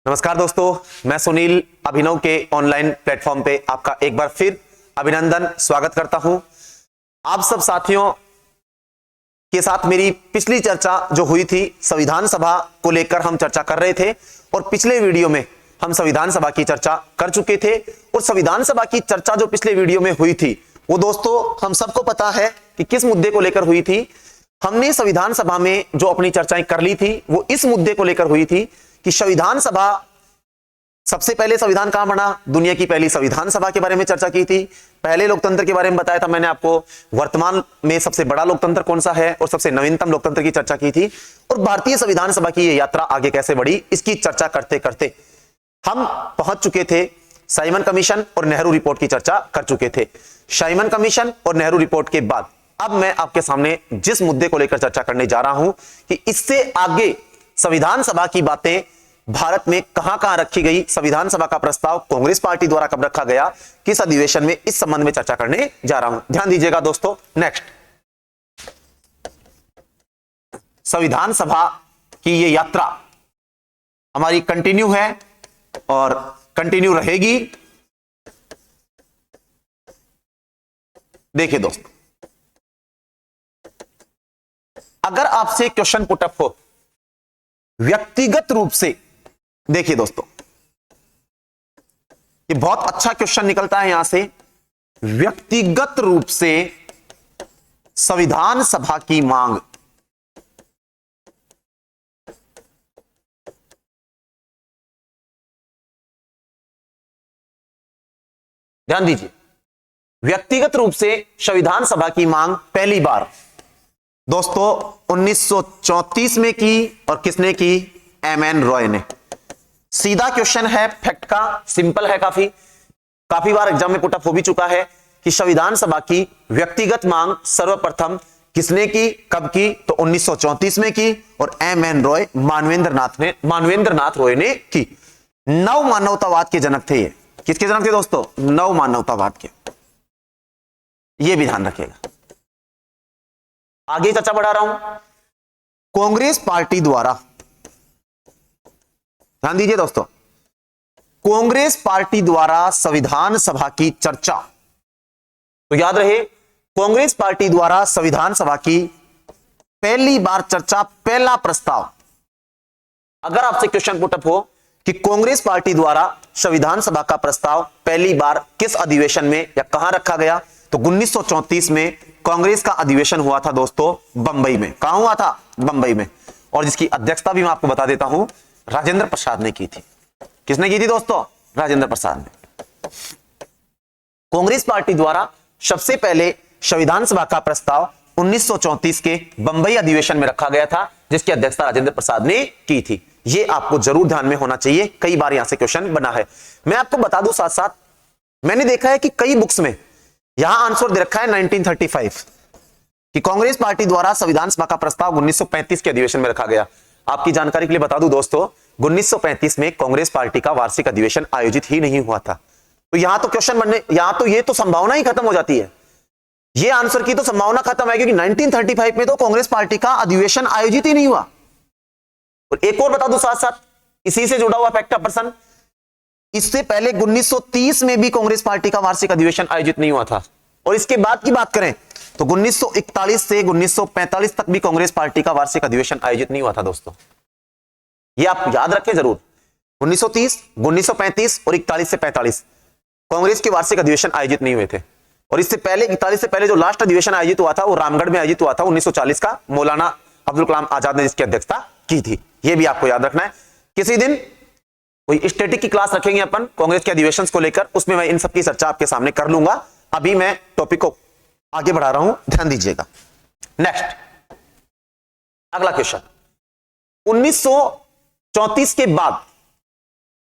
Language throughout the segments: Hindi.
नमस्कार दोस्तों, मैं सुनील अभिनव के ऑनलाइन प्लेटफॉर्म पे आपका एक बार फिर अभिनंदन स्वागत करता हूं। आप सब साथियों के साथ मेरी पिछली चर्चा जो हुई थी संविधान सभा को लेकर हम चर्चा कर रहे थे और पिछले वीडियो में हम संविधान सभा की चर्चा कर चुके थे। और संविधान सभा की चर्चा जो पिछले वीडियो में हुई थी वो दोस्तों हम सबको पता है कि किस मुद्दे को लेकर हुई थी। हमने संविधान सभा में जो अपनी चर्चाएं कर ली थी वो इस मुद्दे को लेकर हुई थी कि संविधान सभा, सबसे पहले संविधान कहां बना, दुनिया की पहली संविधान सभा के बारे में चर्चा की थी। पहले लोकतंत्र के बारे में बताया था मैंने आपको, वर्तमान में सबसे बड़ा लोकतंत्र कौन सा है और सबसे नवीनतम लोकतंत्र की चर्चा की थी। और भारतीय संविधान सभा की यह यात्रा आगे कैसे बढ़ी इसकी चर्चा करते करते हम पहुंच चुके थे साइमन कमीशन और नेहरू रिपोर्ट की चर्चा कर चुके थे। साइमन कमीशन और नेहरू रिपोर्ट के बाद अब मैं आपके सामने जिस मुद्दे को लेकर चर्चा करने जा रहा हूं कि इससे आगे संविधान सभा की बातें भारत में कहां कहां रखी गई, संविधान सभा का प्रस्ताव कांग्रेस पार्टी द्वारा कब रखा गया, किस अधिवेशन में, इस संबंध में चर्चा करने जा रहा हूं। ध्यान दीजिएगा दोस्तों। नेक्स्ट, संविधान सभा की यह यात्रा हमारी कंटिन्यू है और कंटिन्यू रहेगी। देखिए दोस्तों, अगर आपसे क्वेश्चन पुटअप हो व्यक्तिगत रूप से, देखिए दोस्तों ये बहुत अच्छा क्वेश्चन निकलता है यहां से, व्यक्तिगत रूप से संविधान सभा की मांग, ध्यान दीजिए, व्यक्तिगत रूप से संविधान सभा की मांग पहली बार दोस्तों 1934 में की और किसने की, एम.एन. रॉय ने। सीधा क्वेश्चन है, फैक्ट का, सिंपल है, काफी बार एग्जाम में पुटअप हो भी चुका है कि संविधान सभा की व्यक्तिगत मांग सर्वप्रथम किसने की, कब की, तो 1934 में की और एम.एन. रॉय, मानवेंद्र नाथ रॉय ने की। नव मानवतावाद के जनक थे ये। किसके जनक थे दोस्तों, नव मानवतावाद के। ये भी ध्यान रखिएगा। आगे चर्चा बढ़ा रहा हूं। कांग्रेस पार्टी द्वारा, ध्यान दीजिए दोस्तों, कांग्रेस पार्टी द्वारा संविधान सभा की चर्चा, तो याद रहे कांग्रेस पार्टी द्वारा संविधान सभा की पहली बार चर्चा, पहला प्रस्ताव। अगर आपसे क्वेश्चन पुटअप हो कि कांग्रेस पार्टी द्वारा संविधान सभा का प्रस्ताव पहली बार किस अधिवेशन में या कहां रखा गया, तो 1934 में कांग्रेस का अधिवेशन हुआ था दोस्तों बंबई में। कहां हुआ था, बंबई में। और जिसकी अध्यक्षता भी मैं आपको बता देता हूं, राजेंद्र प्रसाद ने की थी। किसने की थी दोस्तों, राजेंद्र प्रसाद ने। कांग्रेस पार्टी द्वारा सबसे पहले संविधान सभा का प्रस्ताव 1934 के बंबई अधिवेशन में रखा गया था, जिसकी अध्यक्षता राजेंद्र प्रसाद ने की थी। यह आपको जरूर ध्यान में होना चाहिए, कई बार यहां से क्वेश्चन बना है। मैं आपको बता दूं साथ साथ, मैंने देखा है कि कई बुक्स में यहां आंसर दे रखा है 1935 कि कांग्रेस पार्टी द्वारा संविधान सभा का प्रस्ताव 1935 के अधिवेशन में रखा गया। आपकी जानकारी के लिए बता दूं दोस्तों, 1935 में कांग्रेस पार्टी का वार्षिक अधिवेशन आयोजित ही नहीं हुआ था। तो यहां तो क्वेश्चन बनने, यहां तो ये तो संभावना ही खत्म हो जाती है, ये आंसर की तो संभावना खत्म है, क्योंकि 1935 में तो कांग्रेस पार्टी का अधिवेशन आयोजित ही नहीं हुआ। और एक और बता दूं साथ साथ, इसी से जुड़ा हुआ फैक्ट पर्सन, इससे पहले 1930 में भी कांग्रेस पार्टी का वार्षिक अधिवेशन आयोजित नहीं हुआ था। और इसके बाद की बात करें तो 1941 से 1945 तक भी कांग्रेस पार्टी का वार्षिक अधिवेशन आयोजित नहीं हुआ था दोस्तों। ये आप याद रखें जरूर, 1930, 1935 और 41 से 45 कांग्रेस के वार्षिक अधिवेशन आयोजित नहीं हुए थे। और इससे पहले 41 से पहले जो लास्ट अधिवेशन आयोजित हुआ था वो रामगढ़ में आयोजित हुआ था 1940 का, मौलाना अब्दुल कलाम आजाद ने जिसकी अध्यक्षता की थी। यह भी आपको याद रखना है। किसी दिन कोई स्टैटिक की क्लास रखेंगे अपन कांग्रेस के अधिवेशन को लेकर, उसमें मैं इन सब की चर्चा आपके सामने कर लूंगा। अभी मैं टॉपिक को आगे बढ़ा रहा हूं, ध्यान दीजिएगा। नेक्स्ट, अगला क्वेश्चन, 1934 के बाद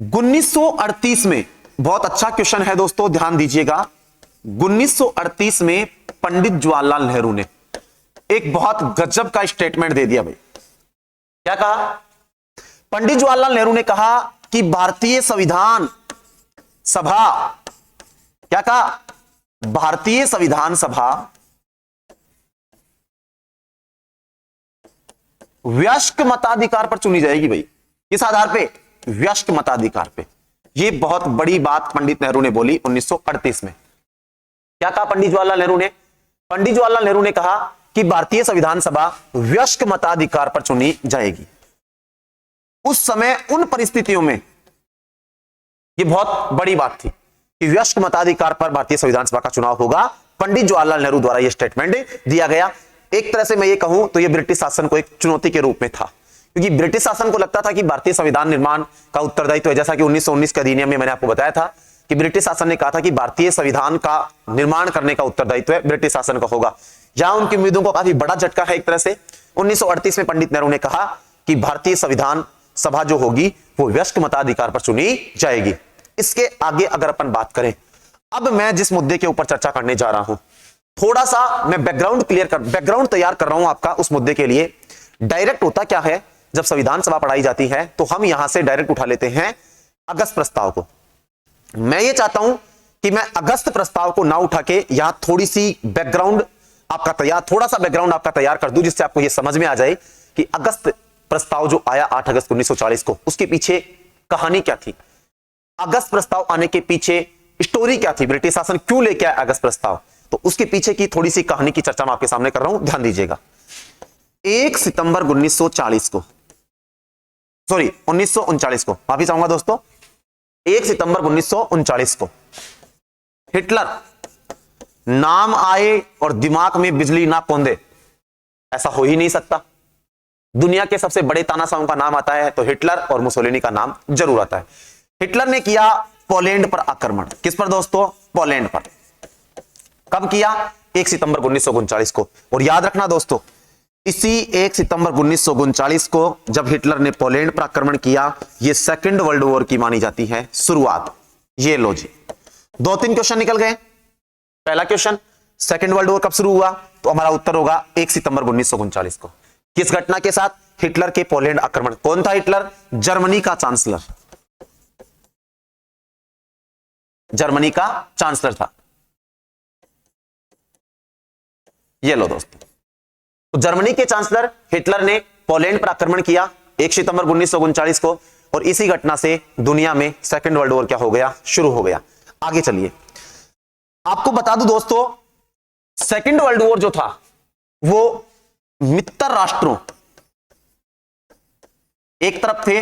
1938 में, बहुत अच्छा क्वेश्चन है दोस्तों, ध्यान दीजिएगा। 1938 में पंडित जवाहरलाल नेहरू ने एक बहुत गजब का स्टेटमेंट दे दिया भाई। क्या कहा, पंडित जवाहरलाल नेहरू ने कहा कि भारतीय संविधान सभा, क्या कहा, भारतीय संविधान सभा वयस्क मताधिकार पर चुनी जाएगी भाई। किस आधार पे, वयस्क मताधिकार पे। ये बहुत बड़ी बात पंडित नेहरू ने बोली 1938 में। क्या कहा पंडित जवाहरलाल नेहरू ने? पंडित जवाहरलाल नेहरू ने कहा कि भारतीय संविधान सभा वयस्क मताधिकार पर चुनी जाएगी। उस समय उन परिस्थितियों में यह बहुत बड़ी बात थी कि वयस्क मताधिकार पर भारतीय संविधान सभा का चुनाव होगा। पंडित जवाहरलाल नेहरू द्वारा यह स्टेटमेंट दिया गया। एक तरह से मैं ये कहूं तो यह ब्रिटिश शासन को एक चुनौती के रूप में था, क्योंकि ब्रिटिश शासन को लगता था कि भारतीय संविधान निर्माण का उत्तरदायित्व है, जैसा कि 1919 के अधिनियम में मैंने आपको बताया था कि ब्रिटिश शासन ने कहा था कि भारतीय संविधान का निर्माण करने का उत्तरदायित्व है ब्रिटिश शासन का होगा। यहां उनकी उम्मीदों को काफी बड़ा झटका है एक तरह से। 1938 में पंडित नेहरू ने कहा कि भारतीय संविधान सभा जो होगी वो वयस्क मताधिकार पर चुनी जाएगी। इसके आगे अगर अपन बात करें, अब मैं जिस मुद्दे के ऊपर चर्चा करने जा रहा हूं, थोड़ा सा मैं बैकग्राउंड तैयार कर रहा हूं आपका उस मुद्दे के लिए। डायरेक्ट होता क्या है, जब संविधान सभा पढ़ाई जाती है तो हम यहां से डायरेक्ट उठा लेते हैं अगस्त प्रस्ताव को। मैं ये चाहता हूं कि मैं अगस्त प्रस्ताव को ना उठा के यहां थोड़ा सा बैकग्राउंड आपका तैयार कर दूं, जिससे आपको यह समझ में आ जाए कि अगस्त प्रस्ताव जो आया 8 अगस्त 1940 को, उसके पीछे कहानी क्या थी। अगस्त प्रस्ताव आने के पीछे स्टोरी क्या थी, ब्रिटिश शासन क्यों लेके आया अगस्त प्रस्ताव, तो उसके पीछे की थोड़ी सी कहानी की चर्चा मैं आपके सामने कर रहा हूं, ध्यान दीजिएगा। 1 सितंबर 1939 को, सॉरी 1939 को, माफी चाहूंगा दोस्तों, 1 सितंबर 1939 को हिटलर नाम आए और दिमाग में बिजली ना कौंधे, ऐसा हो ही नहीं सकता। दुनिया के सबसे बड़े तानाशाहों का नाम आता है तो हिटलर और मुसोलिनी का नाम जरूर आता है। हिटलर ने किया पोलैंड पर आक्रमण। किस पर दोस्तों? पोलैंड पर। कब किया? 1 सितंबर 1939 को। और याद रखना दोस्तों, इसी 1 सितंबर 1939 को जब हिटलर ने पोलैंड पर आक्रमण किया, यह सेकंड वर्ल्ड वॉर की मानी जाती है शुरुआत। ये लो जी, 2-3 क्वेश्चन निकल गए। पहला क्वेश्चन, सेकंड वर्ल्ड वॉर कब शुरू हुआ? तो हमारा उत्तर होगा 1 सितंबर 1939 को। किस घटना के साथ? हिटलर के पोलैंड आक्रमण। कौन था हिटलर? जर्मनी का चांसलर, जर्मनी का चांसलर था। ये लो दोस्तों, तो जर्मनी के चांसलर हिटलर ने पोलैंड पर आक्रमण किया 1 सितंबर 1939 को, और इसी घटना से दुनिया में सेकंड वर्ल्ड वॉर क्या हो गया? शुरू हो गया। आगे चलिए, आपको बता दूं दोस्तों, सेकंड वर्ल्ड वॉर जो था वो मित्र राष्ट्रों, एक तरफ थे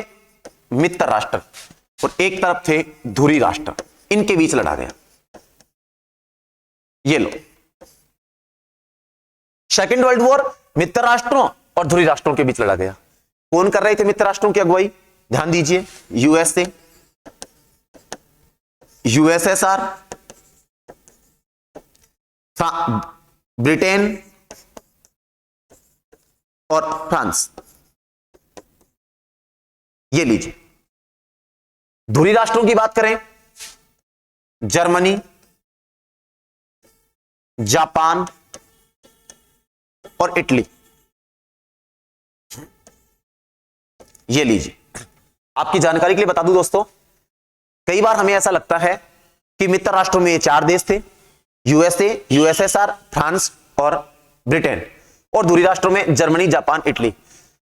मित्र राष्ट्र और एक तरफ थे धुरी राष्ट्र, इनके बीच लड़ा गया। ये लो, सेकंड वर्ल्ड वॉर मित्र राष्ट्रों और धुरी राष्ट्रों के बीच लड़ा गया। कौन कर रहे थे मित्र राष्ट्रों की अगुवाई? ध्यान दीजिए, यूएसए, यूएसएसआर, ब्रिटेन और फ्रांस। ये लीजिए। धुरी राष्ट्रों की बात करें, जर्मनी, जापान और इटली। ये लीजिए, आपकी जानकारी के लिए बता दूं दोस्तों, कई बार हमें ऐसा लगता है कि मित्र राष्ट्रों में ये 4 देश थे, यूएसए, यूएसएसआर, फ्रांस और ब्रिटेन, और धुरी राष्ट्रों में जर्मनी, जापान, इटली।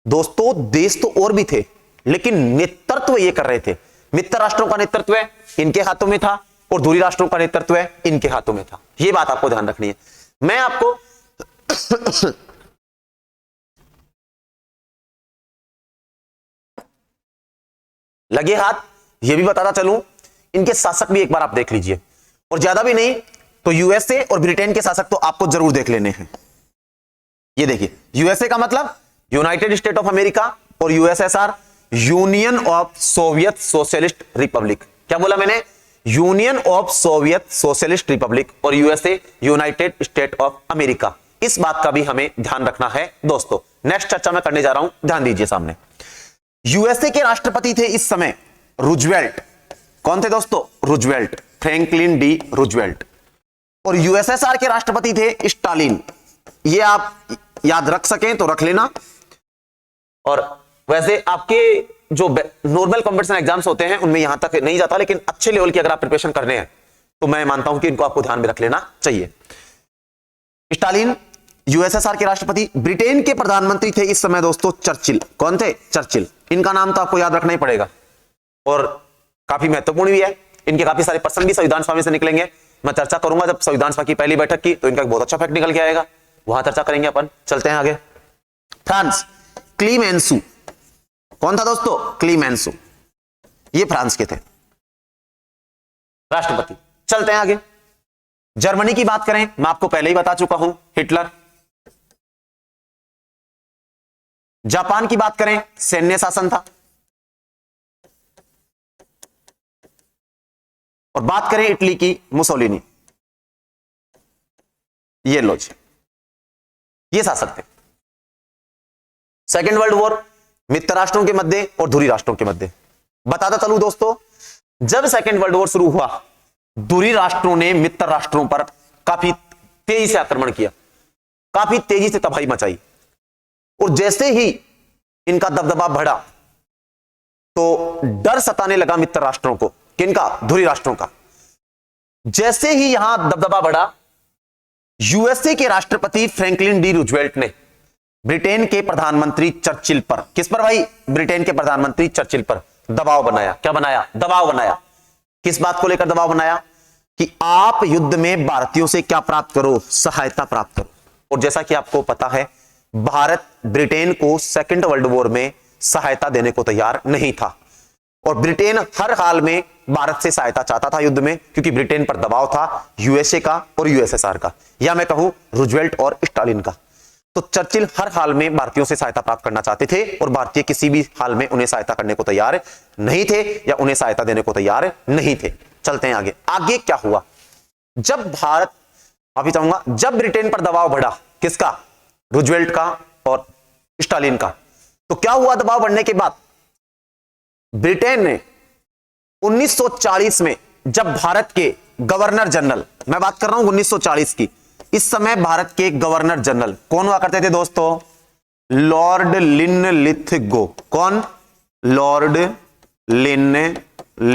दोस्तों देश तो और भी थे, लेकिन नेतृत्व ये कर रहे थे। मित्र राष्ट्रों का नेतृत्व इनके हाथों में था और धुरी राष्ट्रों का नेतृत्व इनके हाथों में था। यह बात आपको ध्यान रखनी है। मैं आपको लगे हाथ यह भी बताता चलूं, इनके शासक भी एक बार आप देख लीजिए, और ज्यादा भी नहीं तो यूएसए और ब्रिटेन के शासक तो आपको जरूर देख लेने हैं। ये देखिए, यूएसए का मतलब यूनाइटेड स्टेट ऑफ अमेरिका और USSR union of Soviet socialist republic. क्या बोला मैंने? Union of Soviet socialist republic, और USA united state of America. इस बात का भी हमें ध्यान रखना है दोस्तों। नेक्स्ट चर्चा मैं करने जा रहा हूं, ध्यान दीजिए सामने। यूएसए के राष्ट्रपति थे इस समय रूजवेल्ट। कौन थे दोस्तों? Roosevelt, Franklin D Roosevelt. और यूएसएसआर के राष्ट्रपति थे स्टालिन। ये आप याद रख सकें तो रख लेना। और वैसे आपके जो नॉर्मल कॉम्पिटिशन एग्जाम्स होते हैं उनमें यहां तक नहीं जाता, लेकिन अच्छे लेवल की अगर आप प्रिपरेशन करने हैं तो मैं मानता हूं कि इनको आपको ध्यान में रख लेना चाहिए। स्टालिन यूएसएसआर के राष्ट्रपति। ब्रिटेन के प्रधानमंत्री थे इस समय दोस्तों चर्चिल। कौन थे? चर्चिल। इनका नाम तो आपको याद रखना ही पड़ेगा। और काफी महत्वपूर्ण भी है। इनके काफी सारे प्रश्न भी संविधान सभा में से निकलेंगे। मैं चर्चा करूंगा जब संविधान सभा की पहली बैठक की, तो इनका बहुत अच्छा फैक्ट निकल के आएगा, वहां चर्चा करेंगे अपन। चलते हैं आगे। फ्रांस, क्लीमेंसु कौन था दोस्तों? क्लीमेंसु, ये फ्रांस के थे राष्ट्रपति। चलते हैं आगे। जर्मनी की बात करें, मैं आपको पहले ही बता चुका हूं, हिटलर। जापान की बात करें, सैन्य शासन था। और बात करें इटली की, मुसोलिनी। ये लो जी, ये शासक थे। सेकेंड वर्ल्ड वॉर मित्र राष्ट्रों के मध्य और धुरी राष्ट्रों के मध्य। बताता चलूं दोस्तों, जब सेकेंड वर्ल्ड वॉर शुरू हुआ, धुरी राष्ट्रों ने मित्र राष्ट्रों पर काफी तेजी से आक्रमण किया, काफी तेजी से तबाही मचाई। और जैसे ही इनका दबदबा बढ़ा तो डर सताने लगा मित्र राष्ट्रों को। किनका? धुरी राष्ट्रों का। जैसे ही यहां दबदबा बढ़ा, यूएसए के राष्ट्रपति फ्रैंकलिन डी रूजवेल्ट ने ब्रिटेन के प्रधानमंत्री चर्चिल पर, किस पर भाई? ब्रिटेन के प्रधानमंत्री चर्चिल पर दबाव बनाया। क्या बनाया? दबाव बनाया। किस बात को लेकर दबाव बनाया? कि आप युद्ध में भारतीयों से क्या प्राप्त करो? सहायता प्राप्त करो। और जैसा कि आपको पता है, भारत ब्रिटेन को सेकेंड वर्ल्ड वॉर में सहायता देने को तैयार नहीं था। और ब्रिटेन हर हाल में भारत से सहायता चाहता था युद्ध में, क्योंकि ब्रिटेन पर दबाव था यूएसए का और यूएसएसआर का, या मैं कहूं रूजवेल्ट और स्टालिन का। तो चर्चिल हर हाल में भारतीयों से सहायता प्राप्त करना चाहते थे, और भारतीय किसी भी हाल में उन्हें सहायता करने को तैयार नहीं थे, या उन्हें सहायता देने को तैयार नहीं थे। चलते हैं आगे। आगे क्या हुआ? जब भारत, अभी चाहूंगा, जब ब्रिटेन पर दबाव बढ़ा, किसका? रूजवेल्ट का और स्टालिन का। तो क्या हुआ दबाव बढ़ने के बाद? ब्रिटेन ने 1940 में, जब भारत के गवर्नर जनरल, मैं बात कर रहा हूं 1940 की, इस समय भारत के गवर्नर जनरल कौन हुआ करते थे दोस्तों? Lord Linlithgow. कौन? Lord Linlithgow.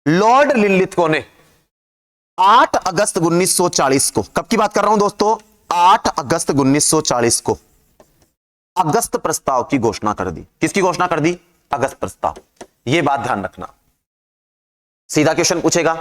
लॉर्ड लिनलिथगो ने 8 अगस्त 1940 को, कब की बात कर रहा हूं दोस्तों? 8 अगस्त 1940 को अगस्त प्रस्ताव की घोषणा कर दी। किसकी घोषणा कर दी? अगस्त प्रस्ताव। यह बात ध्यान रखना, सीधा क्वेश्चन पूछेगा।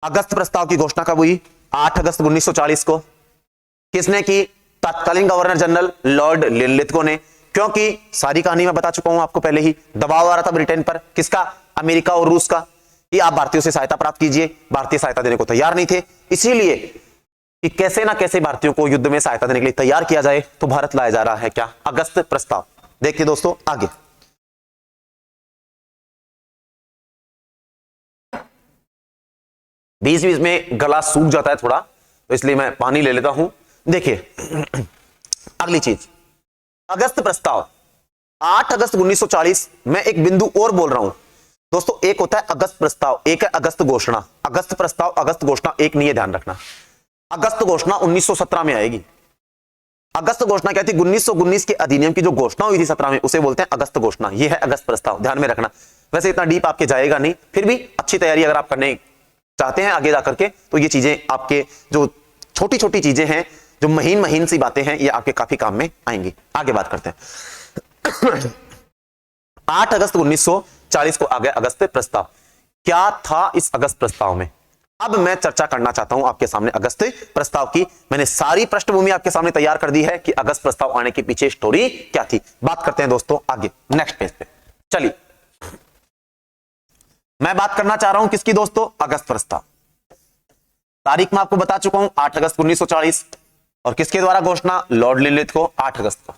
अगस्त प्रस्ताव की घोषणा कब हुई? 8 अगस्त 1940 को। किसने की? तत्कालीन गवर्नर जनरल लॉर्ड लिनलिथगो ने। क्योंकि सारी कहानी मैं बता चुका हूं आपको पहले ही, दबाव आ रहा था ब्रिटेन पर। किसका? अमेरिका और रूस का, कि आप भारतीयों से सहायता प्राप्त कीजिए। भारतीय सहायता देने को तैयार नहीं थे, इसीलिए कि कैसे ना कैसे भारतीयों को युद्ध में सहायता देने के लिए तैयार किया जाए, तो भारत लाया जा रहा है क्या? अगस्त प्रस्ताव। देखिए दोस्तों आगे। बीच बीच में गला सूख जाता है थोड़ा, तो इसलिए मैं पानी ले लेता हूं। देखिए अगली चीज, अगस्त प्रस्ताव 8 अगस्त 1940। मैं एक बिंदु और बोल रहा हूं दोस्तों, एक होता है अगस्त प्रस्ताव, एक है अगस्त घोषणा। अगस्त प्रस्ताव, अगस्त घोषणा एक नहीं है, ध्यान रखना। अगस्त घोषणा 1917 में आएगी। अगस्त घोषणा क्या थी? 1919 के अधिनियम की जो घोषणा हुई थी 17 में, उसे बोलते हैं अगस्त घोषणा। यह है अगस्त प्रस्ताव, ध्यान में रखना। वैसे इतना डीप आपके जाएगा नहीं, फिर भी अच्छी तैयारी अगर आप करने चाहते हैं आगे जाकर के, तो ये चीजें आपके, जो छोटी छोटी चीजें हैं, जो महीन महीन सी बातें हैं, ये आपके काफी काम में आएंगी। आगे बात करते हैं। 8 अगस्त 1940 को आ गया अगस्त प्रस्ताव। क्या था इस अगस्त प्रस्ताव में? अब मैं चर्चा करना चाहता हूं आपके सामने अगस्त प्रस्ताव की। मैंने सारी पृष्ठभूमि आपके सामने तैयार कर दी है कि अगस्त प्रस्ताव आने के पीछे स्टोरी क्या थी। बात करते हैं दोस्तों आगे, नेक्स्ट पेज पे चलिए। मैं बात करना चाह रहा हूं किसकी दोस्तों? अगस्त प्रस्ताव। तारीख मैं आपको बता चुका हूं 8 अगस्त 1940, और किसके द्वारा घोषणा? लॉर्ड लिनलिथगो, 8 अगस्त को।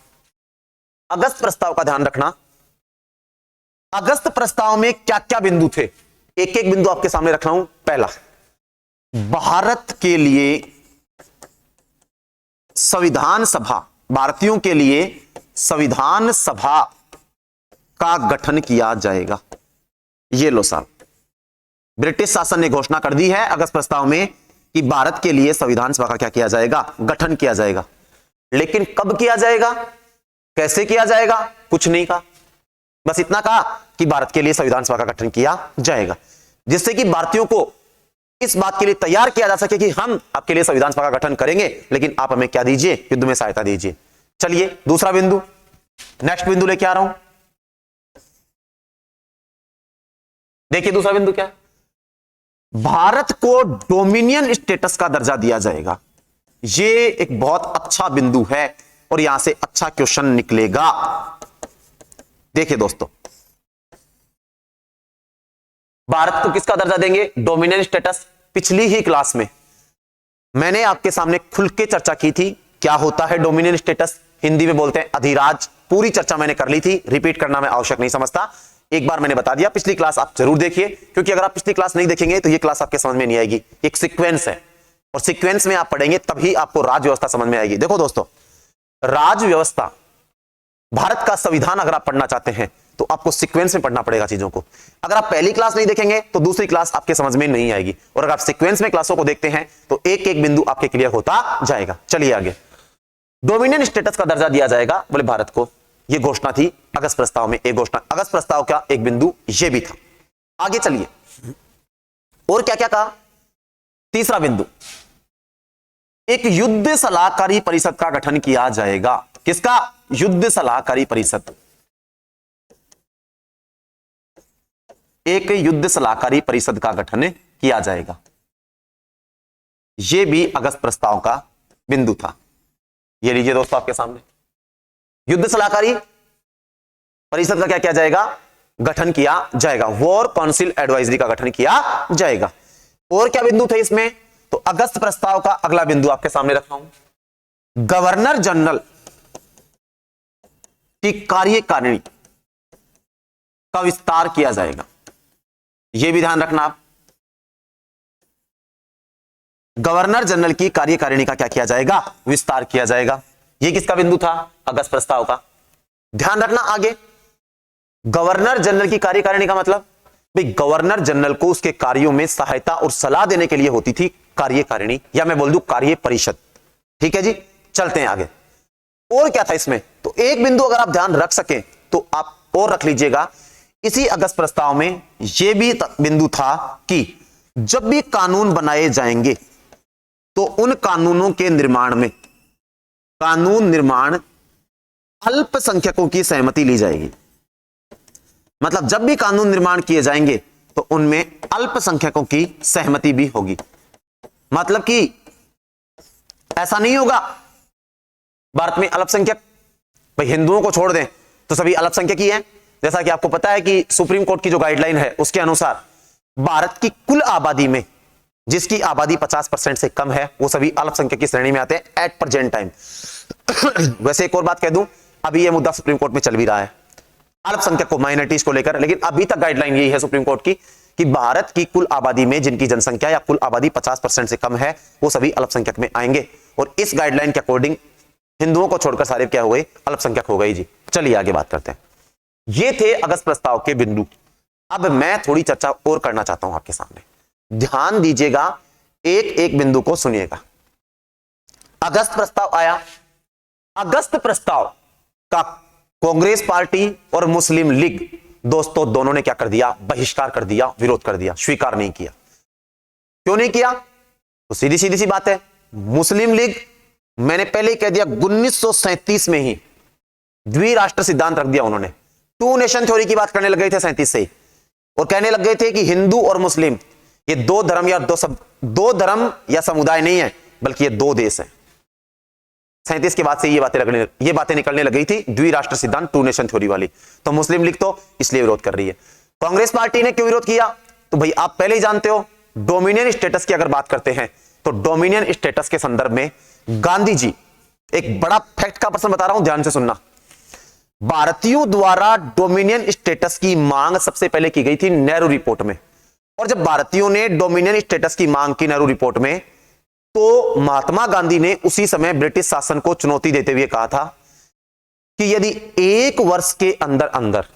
अगस्त प्रस्ताव का ध्यान रखना। अगस्त प्रस्ताव में क्या क्या बिंदु थे? एक एक बिंदु आपके सामने रख रहा हूं। पहला, भारत के लिए संविधान सभा, भारतीयों के लिए संविधान सभा का गठन किया जाएगा। ये लो साहब, ब्रिटिश शासन ने घोषणा कर दी है अगस्त प्रस्ताव में कि भारत के लिए संविधान सभा का क्या किया जाएगा? गठन किया जाएगा। लेकिन कब किया जाएगा, कैसे किया जाएगा, कुछ नहीं कहा। बस इतना कहा कि भारत के लिए संविधान सभा का गठन किया जाएगा, जिससे कि भारतीयों को इस बात के लिए तैयार किया जा सके कि हम आपके लिए संविधान सभा का गठन करेंगे, लेकिन आप हमें क्या दीजिए? युद्ध में सहायता दीजिए। चलिए दूसरा बिंदु, नेक्स्ट बिंदु लेके आ रहा हूं। देखिए दूसरा बिंदु क्या है, भारत को डोमिनियन स्टेटस का दर्जा दिया जाएगा। ये एक बहुत अच्छा बिंदु है और यहां से अच्छा क्वेश्चन निकलेगा। देखिए दोस्तों, भारत को किसका दर्जा देंगे, डोमिनियन स्टेटस। पिछली ही क्लास में मैंने आपके सामने खुल के चर्चा की थी, क्या होता है डोमिनियन स्टेटस, हिंदी में बोलते हैं अधिराज। पूरी चर्चा मैंने कर ली थी, रिपीट करना मैं आवश्यक नहीं समझता, एक बार मैंने बता दिया। पिछली क्लास आप जरूर देखिए, क्योंकि अगर आप पिछली क्लास नहीं देखेंगे तो ये क्लास आपके समझ में नहीं आएगी। एक सीक्वेंस है और सीक्वेंस में आप पढ़ेंगे तभी आपको राज व्यवस्था समझ में आएगी। देखो दोस्तों, राज व्यवस्था, भारत का संविधान अगर आप पढ़ना चाहते हैं तो आपको सीक्वेंस में पढ़ना पड़ेगा चीजों को। अगर आप पहली क्लास नहीं देखेंगे तो दूसरी क्लास आपके समझ में नहीं आएगी, और अगर आप सीक्वेंस में क्लासों को देखते हैं तो एक एक बिंदु आपके क्लियर होता जाएगा। चलिए आगे, डोमिनियन स्टेटस का दर्जा दिया जाएगा बोले भारत को, यह घोषणा थी अगस्त प्रस्ताव में। एक घोषणा अगस्त प्रस्ताव का एक बिंदु यह भी था। आगे चलिए, और क्या क्या कहा। तीसरा बिंदु, एक युद्ध सलाहकारी परिषद का गठन किया जाएगा। किसका, युद्ध सलाहकारी परिषद। एक युद्ध सलाहकारी परिषद का गठन किया जाएगा। यह भी अगस्त प्रस्ताव का बिंदु था। ये लीजिए दोस्तों आपके सामने, युद्ध सलाहकारी परिषद का क्या किया जाएगा, गठन किया जाएगा। वॉर काउंसिल एडवाइजरी का गठन किया जाएगा। और क्या बिंदु थे इसमें, तो अगस्त प्रस्ताव का अगला बिंदु आपके सामने रखा हूं, गवर्नर जनरल की कार्यकारिणी का विस्तार किया जाएगा। यह भी ध्यान रखना आप, गवर्नर जनरल की कार्यकारिणी का क्या किया जाएगा, विस्तार किया जाएगा। यह किसका बिंदु था, अगस्त प्रस्ताव का। ध्यान रखना आगे, गवर्नर जनरल की कार्यकारिणी का मतलब, भाई गवर्नर जनरल को उसके कार्यों में सहायता और सलाह देने के लिए होती थी कार्यकारिणी, या मैं बोल दूं कार्य परिषद। ठीक है जी, चलते हैं आगे। और क्या था इसमें, तो एक बिंदु अगर आप ध्यान रख सकें तो आप और रख लीजिएगा, इसी अगस्त प्रस्ताव में यह भी बिंदु था कि जब भी कानून बनाए जाएंगे तो उन कानूनों के निर्माण में, कानून निर्माण अल्पसंख्यकों की सहमति ली जाएगी। मतलब जब भी कानून निर्माण किए जाएंगे तो उनमें अल्पसंख्यकों की सहमति भी होगी। मतलब कि ऐसा नहीं होगा भारत में अल्पसंख्यक, भाई हिंदुओं को छोड़ दें तो सभी अल्पसंख्यक ही हैं। जैसा कि आपको पता है कि सुप्रीम कोर्ट की जो गाइडलाइन है उसके अनुसार भारत की कुल आबादी में जिसकी आबादी 50% से कम है वो सभी अल्पसंख्यक की श्रेणी में आते हैं एट प्रेजेंट टाइम। वैसे एक और बात कह दूं, अभी यह मुद्दा सुप्रीम कोर्ट में चल भी रहा है अल्पसंख्यक को, माइनॉरिटीज को लेकर, लेकिन अभी तक गाइडलाइन यही है सुप्रीम कोर्ट की कि भारत की कुल आबादी में जिनकी जनसंख्या या कुल आबादी 50% से कम है वो सभी अल्पसंख्यक में आएंगे। और इस गाइडलाइन के अकॉर्डिंग हिंदुओं को छोड़कर सारे क्या हो गए, अल्पसंख्यक हो गए जी। चलिए आगे बात करते हैं। ये थे अगस्त प्रस्ताव के बिंदु। अब मैं थोड़ी चर्चा और करना चाहता हूं आपके सामने, ध्यान दीजिएगा, एक एक बिंदु को सुनिएगा। अगस्त प्रस्ताव आया, अगस्त प्रस्ताव का कांग्रेस पार्टी और मुस्लिम लीग दोस्तों दोनों ने क्या कर दिया, बहिष्कार कर दिया, विरोध कर दिया, स्वीकार नहीं किया। क्यों नहीं किया, तो सीधी सीधी सी बात है, मुस्लिम लीग, मैंने पहले ही कह दिया 1937 में ही द्विराष्ट्र सिद्धांत रख दिया उन्होंने। टू नेशन थ्योरी की बात करने लग गए थे 37 से ही, और कहने लग गए थे कि हिंदू और मुस्लिम ये दो धर्म या समुदाय नहीं है, बल्कि ये दो देश हैं। 37 के बाद से ये बातें निकलने लग गई थी, द्विराष्ट्र सिद्धांत, टू नेशन थ्योरी वाली। तो मुस्लिम लीग तो इसलिए विरोध कर रही है। कांग्रेस पार्टी ने क्यों विरोध किया, तो भाई आप पहले ही जानते हो, डोमिनियन स्टेटस की अगर बात करते हैं तो डोमिनियन स्टेटस के संदर्भ में गांधी जी, एक बड़ा फैक्ट का प्रश्न बता रहा हूं, ध्यान से सुनना। भारतीयों द्वारा डोमिनियन स्टेटस की मांग सबसे पहले की गई थी नेहरू रिपोर्ट में। और जब भारतीयों ने डोमिनियन स्टेटस की मांग की नेहरू रिपोर्ट में, तो महात्मा गांधी ने उसी समय ब्रिटिश शासन को चुनौती देते हुए कहा था कि यदि एक वर्ष के अंदर अंदर,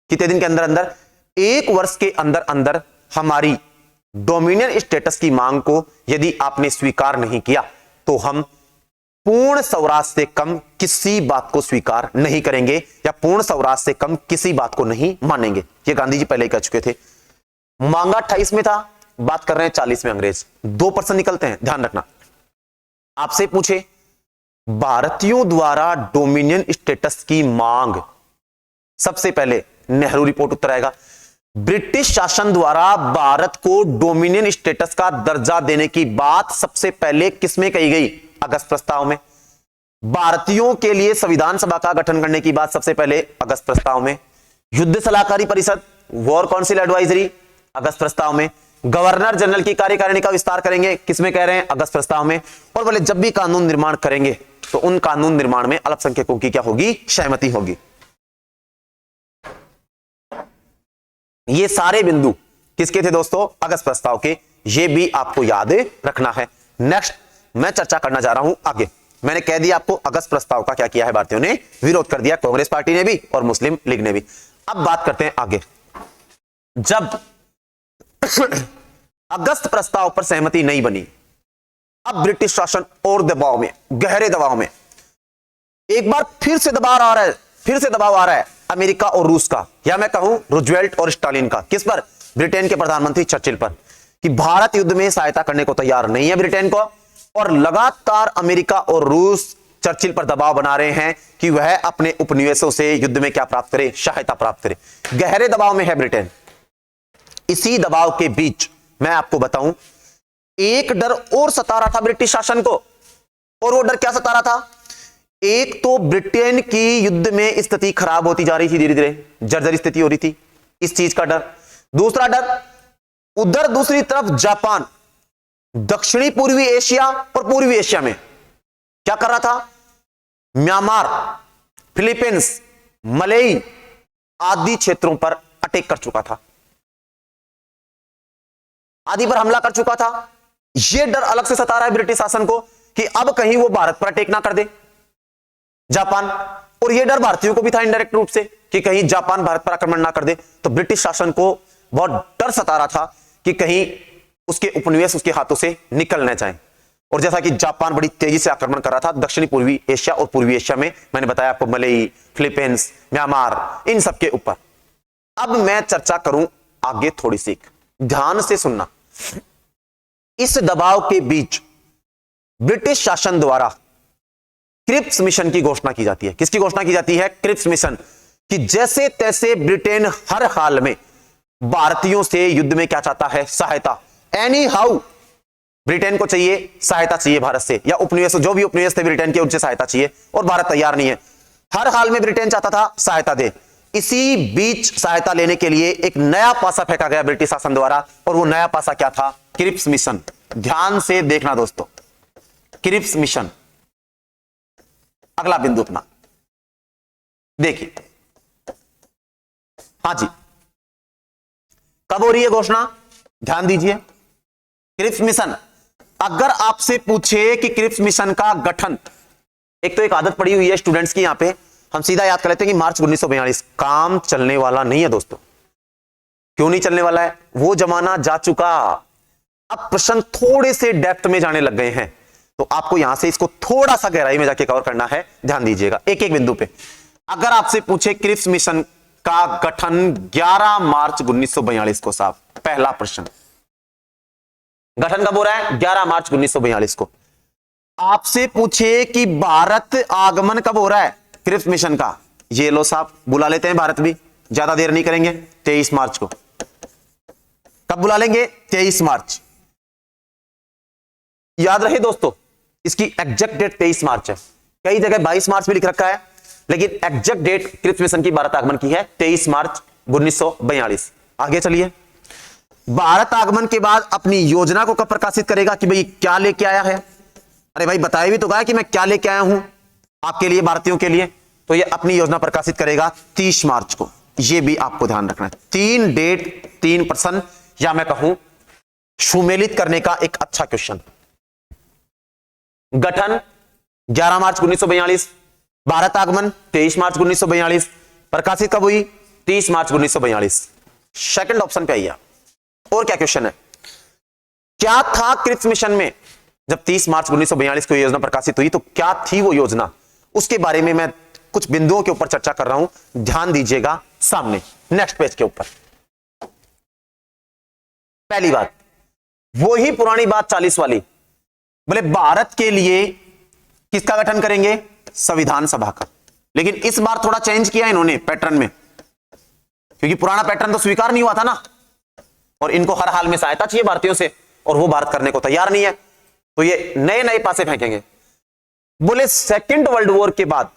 कितने दिन के अंदर अंदर, एक वर्ष के अंदर अंदर हमारी डोमिनियन स्टेटस की मांग को यदि आपने स्वीकार नहीं किया तो हम पूर्ण स्वराज से कम किसी बात को स्वीकार नहीं करेंगे, या पूर्ण स्वराज से कम किसी बात को नहीं मानेंगे। ये गांधी जी पहले ही कह चुके थे। मांगा 28 में था, बात कर रहे हैं 40 में अंग्रेज, 2% निकलते हैं, ध्यान रखना। आपसे पूछे भारतीयों द्वारा डोमिनियन स्टेटस की मांग, सबसे पहले नेहरू रिपोर्ट उत्तर आएगा। ब्रिटिश शासन द्वारा भारत को डोमिनियन स्टेटस का दर्जा देने की बात सबसे पहले किसमें कही गई? अगस्त प्रस्ताव में। भारतीयों के लिए संविधान सभा का गठन करने की बात सबसे पहले अगस्त प्रस्ताव में। युद्ध सलाहकारी परिषद, वॉर काउंसिल एडवाइजरी, अगस्त प्रस्ताव में। गवर्नर जनरल की कार्यकारिणी का विस्तार करेंगे, किसमें कह रहे हैं? अगस्त प्रस्ताव में। और बोले जब भी कानून निर्माण करेंगे तो उन कानून निर्माण में अल्पसंख्यकों की क्या होगी? सहमति होगी। ये सारे बिंदु किसके थे दोस्तों? अगस्त प्रस्ताव के। ये भी आपको याद रखना है। नेक्स्ट मैं चर्चा करना जा रहा हूं आगे। मैंने कह दिया आपको अगस्त प्रस्ताव का क्या किया है, भारतीयों ने विरोध कर दिया, कांग्रेस पार्टी ने भी और मुस्लिम लीग ने भी। अब बात करते हैं आगे। जब अगस्त प्रस्ताव पर सहमति नहीं बनी, अब ब्रिटिश शासन और दबाव में, गहरे दबाव में, एक बार फिर से दबाव आ रहा है अमेरिका और रूस का, या मैं कहूं रूजवेल्ट और स्टालिन का। किस पर? ब्रिटेन के प्रधानमंत्री चर्चिल पर, कि भारत युद्ध में सहायता करने को तैयार नहीं है ब्रिटेन को, और लगातार अमेरिका और रूस चर्चिल पर दबाव बना रहे हैं कि वह अपने उपनिवेशों से युद्ध में क्या प्राप्त करे? सहायता प्राप्त करे। गहरे दबाव में है ब्रिटेन। इसी दबाव के बीच मैं आपको बताऊं, एक डर और सता रहा था ब्रिटिश शासन को। और वो डर क्या सता रहा था? एक तो ब्रिटेन की युद्ध में स्थिति खराब होती जा रही थी, धीरे धीरे जर्जर स्थिति हो रही थी, इस चीज का डर। दूसरा डर, उधर दूसरी तरफ जापान दक्षिणी पूर्वी एशिया और पूर्वी एशिया में क्या कर रहा था? म्यांमार, फिलीपींस, मलई आदि क्षेत्रों पर अटैक कर चुका था, आदि पर हमला कर चुका था। यह डर अलग से सता रहा है ब्रिटिश शासन को कि अब कहीं वो भारत पर अटैक ना कर दे जापान। और यह डर भारतीयों को भी था इनडायरेक्ट रूप से कि कहीं जापान भारत पर आक्रमण ना कर दे। तो ब्रिटिश शासन को बहुत डर सता रहा था कि कहीं उसके उपनिवेश उसके हाथों से निकल न जाए। और जैसा कि जापान बड़ी तेजी से आक्रमण कर रहा था दक्षिणी पूर्वी एशिया और पूर्वी एशिया में, मैंने बताया आपको, मलई, फिलीपींस, म्यांमार, इन सब के ऊपर। अब मैं चर्चा करूं आगे थोड़ी सी, ध्यान से सुनना। इस दबाव के बीच ब्रिटिश शासन द्वारा क्रिप्स मिशन की घोषणा की जाती है। किसकी घोषणा की जाती है? क्रिप्स मिशन, कि जैसे तैसे ब्रिटेन हर हाल में भारतीयों से युद्ध में क्या चाहता है? सहायता। एनी हाउ ब्रिटेन को चाहिए सहायता, चाहिए भारत से, या उपनिवेश, जो भी उपनिवेश थे ब्रिटेन के, उनसे सहायता चाहिए, और भारत तैयार नहीं है। हर हाल में ब्रिटेन चाहता था सहायता दे। इसी बीच सहायता लेने के लिए एक नया पासा फेंका गया ब्रिटिश शासन द्वारा, और वो नया पासा क्या था? Cripps mission. ध्यान से देखना दोस्तों, क्रिप्स मिशन। अगला बिंदु अपना देखिए। हां जी, कब हो रही है घोषणा? ध्यान दीजिए। क्रिप्स मिशन, अगर आपसे पूछे कि क्रिप्स मिशन का गठन, एक तो एक आदत पड़ी हुई है स्टूडेंट्स की, यहां पे हम सीधा याद कर लेते हैं कि मार्च 1942। काम चलने वाला नहीं है दोस्तों। क्यों नहीं चलने वाला है? वो जमाना जा चुका। अब प्रश्न थोड़े से डेप्थ में जाने लग गए हैं, तो आपको यहां से इसको थोड़ा सा गहराई में जाके कवर करना है। ध्यान दीजिएगा एक एक बिंदु पे। अगर आपसे पूछे क्रिप्स मिशन का गठन 11 मार्च 1942 को, साहब पहला प्रश्न, गठन कब हो रहा है? 11 मार्च 1942 को। आपसे पूछे कि भारत आगमन कब हो रहा है क्रिप्स मिशन का, ये लो साहब बुला लेते हैं भारत भी, ज्यादा देर नहीं करेंगे, 23 मार्च को। कब बुला लेंगे? 23 मार्च। याद रहे दोस्तों, इसकी एग्जैक्ट डेट 23 मार्च है। कई जगह 22 मार्च भी लिख रखा है, लेकिन एग्जैक्ट डेट क्रिप्स मिशन की भारत आगमन की है 23 मार्च 1942। आगे चलिए। भारत आगमन के बाद अपनी योजना को कब प्रकाशित करेगा कि भाई क्या लेके आया है? अरे भाई बताया भी तो गया कि मैं क्या लेके आया हूं आपके लिए, भारतीयों के लिए। तो ये अपनी योजना प्रकाशित करेगा 30 मार्च को। ये भी आपको ध्यान रखना है। 3 डेट 3 प्रश्न, या मैं कहूं सुमेलित करने का एक अच्छा क्वेश्चन। गठन 11 मार्च 1942, भारत आगमन 23 मार्च 1942, प्रकाशित कब हुई? 30 मार्च 1942। सेकंड ऑप्शन पे आइए। और क्या क्वेश्चन है? क्या था क्रिप्स मिशन में? जब 30 मार्च 1942 को योजना प्रकाशित हुई तो क्या थी वो योजना? उसके बारे में मैं कुछ बिंदुओं के ऊपर चर्चा कर रहा हूं, ध्यान दीजिएगा। सामने नेक्स्ट पेज के ऊपर पहली बात, वो ही पुरानी बात 40 वाली, बोले भारत के लिए किसका गठन करेंगे? संविधान सभा का। लेकिन इस बार थोड़ा चेंज किया इन्होंने पैटर्न में। क्योंकि पुराना पैटर्न तो स्वीकार नहीं हुआ था ना, और इनको हर हाल में सहायता चाहिए भारतीयों से, और वो भारत करने को तैयार नहीं है, तो ये नए नए पासे फेंकेंगे। बोले सेकेंड वर्ल्ड वॉर के बाद,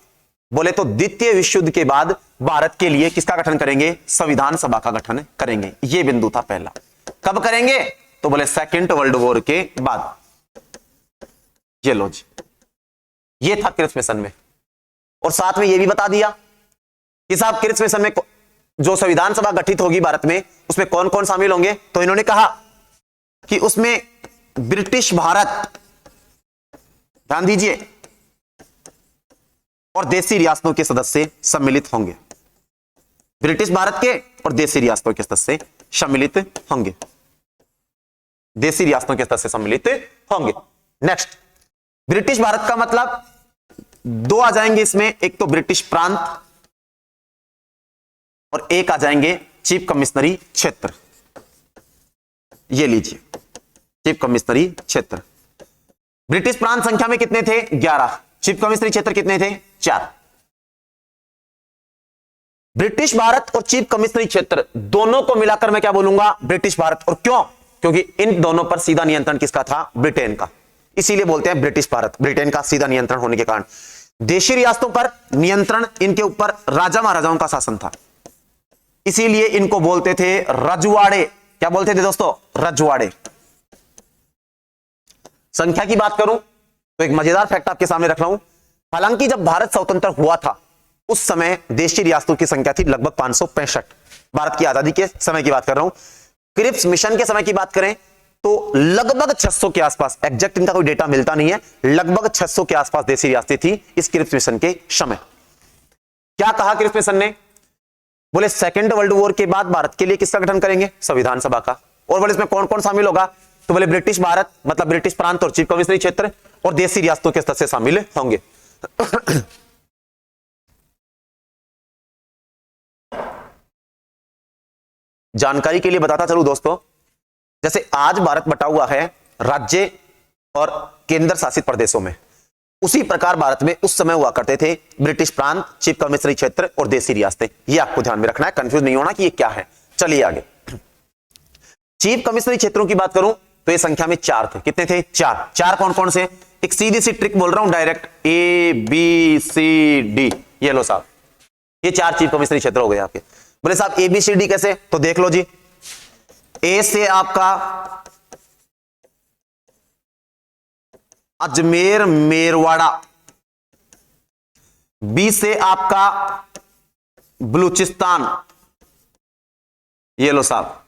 बोले तो द्वितीय विश्व युद्ध के बाद भारत के लिए किसका गठन करेंगे? संविधान सभा का गठन करेंगे। ये बिंदु था पहला। कब करेंगे? तो बोले सेकेंड वर्ल्ड वॉर के बाद। ये लो जी, ये था क्रिप्स मिशन में। और साथ में ये भी बता दिया कि साहब क्रिप्स मिशन में जो संविधान सभा गठित होगी भारत में, उसमें कौन कौन शामिल होंगे। तो इन्होंने कहा कि उसमें ब्रिटिश भारत, ध्यान दीजिए, और देशी रियासतों के सदस्य सम्मिलित होंगे। ब्रिटिश भारत के और देशी रियासतों के सदस्य सम्मिलित होंगे, देशी रियासतों के सदस्य सम्मिलित होंगे। नेक्स्ट, ब्रिटिश भारत का मतलब दो आ जाएंगे इसमें, एक तो ब्रिटिश प्रांत और एक आ जाएंगे चीफ कमिश्नरी क्षेत्र। ये लीजिए, चीफ कमिश्नरी क्षेत्र। ब्रिटिश प्रांत संख्या में कितने थे? 11। चीफ कमिश्नरी क्षेत्र कितने थे? 4। ब्रिटिश भारत और चीफ कमिश्नरी क्षेत्र दोनों को मिलाकर मैं क्या बोलूंगा? ब्रिटिश भारत। और क्यों? क्योंकि इन दोनों पर सीधा नियंत्रण किसका था? ब्रिटेन का। इसीलिए बोलते हैं ब्रिटिश भारत, ब्रिटेन का सीधा नियंत्रण होने के कारण। देशी रियासतों पर नियंत्रण, इनके ऊपर राजा महाराजाओं का शासन था, इसीलिए इनको बोलते थे रजवाड़े। क्या बोलते थे दोस्तों? रजवाड़े। संख्या की बात करूं तो एक मजेदार फैक्ट आपके सामने रख रहा हूं। हालांकि जब भारत स्वतंत्र हुआ था उस समय देशी रियासतों की संख्या थी लगभग 565। भारत की आजादी के समय की बात कर रहा हूं। क्रिप्स मिशन के समय की बात करें तो लगभग 600 के आसपास, एग्जैक्ट इनका कोई डेटा मिलता नहीं है, लगभग 600 के आसपास देशी रियासतें थी इस क्रिप्स मिशन के समय। क्या कहा क्रिप्स मिशन ने? बोले सेकेंड वर्ल्ड वॉर के बाद भारत के लिए किसका गठन करेंगे? संविधान सभा का। और बोले इसमें कौन कौन शामिल होगा? तो बोले ब्रिटिश भारत मतलब ब्रिटिश प्रांत और चीफ कमिश्नरी क्षेत्र, और देशी रियासतों के सदस्य शामिल होंगे। जानकारी के लिए बताता चलूं दोस्तों, जैसे आज भारत बटा हुआ है राज्य और केंद्र शासित प्रदेशों में, उसी प्रकार भारत में उस समय हुआ करते थे ब्रिटिश प्रांत, चीफ कमिश्नरी क्षेत्र और देशी रियासतें। ये आपको ध्यान में रखना है, कंफ्यूज नहीं होना कि ये क्या है। चलिए आगे। चीफ कमिश्नरी क्षेत्रों की बात करूं तो ये संख्या में 4 थे। कितने थे? 4। 4 कौन कौन से? एक सीधी सी ट्रिक बोल रहा हूं डायरेक्ट, ABCD। ये लो साहब, ये 4 चीफ कमिश्नरी क्षेत्र हो गए आपके। बोले साहब ABCD कैसे? तो देख लो जी, ए से आपका अजमेर मेरवाड़ा, बी से आपका बलूचिस्तान, ये लो साहब,